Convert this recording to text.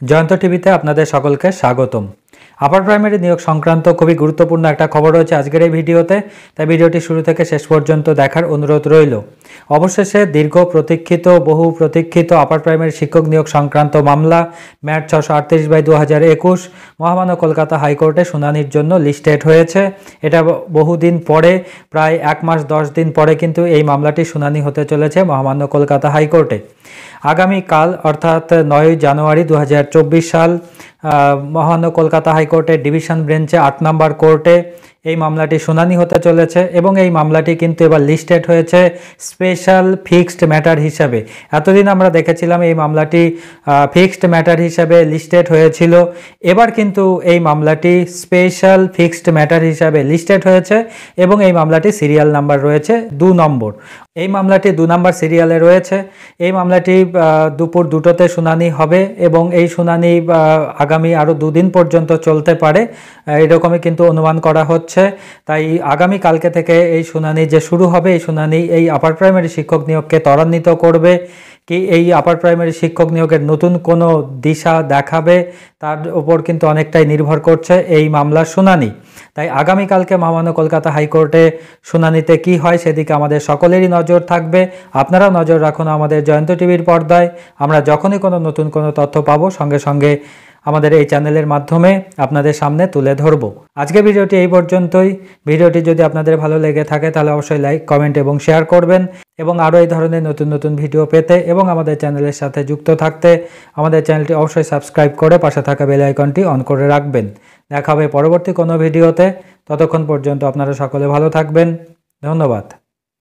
জয়ন্ত টিভিতে আপনাদের সকলকে স্বাগতম। আপার প্রাইমারি নিয়োগ সংক্রান্ত খুবই গুরুত্বপূর্ণ একটা খবর রয়েছে আজকের এই ভিডিওতে, তাই ভিডিওটি শুরু থেকে শেষ পর্যন্ত দেখার অনুরোধ রইল। অবশেষে বহু প্রতীক্ষিত আপার প্রাইমারি শিক্ষক নিয়োগ সংক্রান্ত মামলা ম্যাট 638/2021 মহামান্য কলকাতা হাইকোর্টে শুনানির জন্য লিস্টেড হয়েছে। এটা বহুদিন পরে, প্রায় 1 মাস 10 দিন পরে কিন্তু এই মামলাটি শুনানি হতে চলেছে মহামান্য কলকাতা হাইকোর্টে। আগামীকাল অর্থাৎ 9 জানুয়ারি 2024 সাল মহামান্য কলকাতা হাইকোর্টের ডিভিশন বেঞ্চে 8 নম্বর কোর্টে এই মামলাটি শুনানি হতে চলেছে এবং এই মামলাটি কিন্তু এবার লিস্টেড হয়েছে স্পেশাল ফিক্সড ম্যাটার হিসাবে। এতদিন আমরা দেখেছিলাম এই মামলাটি ফিক্সড ম্যাটার হিসাবে লিস্টেড হয়েছিল, এবার কিন্তু এই মামলাটি স্পেশাল ফিক্সড ম্যাটার হিসাবে লিস্টেড হয়েছে এবং এই মামলাটি সিরিয়াল নাম্বার রয়েছে 2 নম্বর। এই মামলাটি 2 নম্বর সিরিয়ালে রয়েছে। এই মামলাটি দুপুর 2টোতে শুনানি হবে এবং এই শুনানি আগামী আরও 2 দিন পর্যন্ত চলতে পারে, এরকমই কিন্তু অনুমান করা হচ্ছে। তাই আগামী কালকে থেকে এই শুনানি যে শুরু হবে, এই শুনানি এই আপার প্রাইমারি শিক্ষক নিয়োগকে ত্বরান্বিত করবে কি এই আপার প্রাইমারি শিক্ষক নিয়োগের নতুন কোনো দিশা দেখাবে, তার উপর কিন্তু অনেকটাই নির্ভর করছে এই মামলার শুনানি। তাই আগামীকালকে মহামান্য কলকাতা হাইকোর্টে শুনানিতে কি হয় সেদিকে আমাদের সকলেরই নজর থাকবে। আপনারাও নজর রাখুন আমাদের জয়ন্ত টিভির পর্দায়। আমরা যখনই নতুন কোনো তথ্য পাবো সঙ্গে সঙ্গে আমাদের এই চ্যানেলের মাধ্যমে আপনাদের সামনে তুলে ধরব। আজকে ভিডিওটি এই পর্যন্তই। ভিডিওটি যদি আপনাদের ভালো লেগে থাকে তাহলে অবশ্যই লাইক, কমেন্ট এবং শেয়ার করবেন এবং আরও এই ধরনের নতুন ভিডিও পেতে এবং আমাদের চ্যানেলের সাথে যুক্ত থাকতে আমাদের চ্যানেলটি অবশ্যই সাবস্ক্রাইব করে পাশে থাকা বেল আইকনটি অন করে রাখবেন। দেখা হবে পরবর্তী কোনো ভিডিওতে। ততক্ষণ পর্যন্ত আপনারা সকলে ভালো থাকবেন। ধন্যবাদ।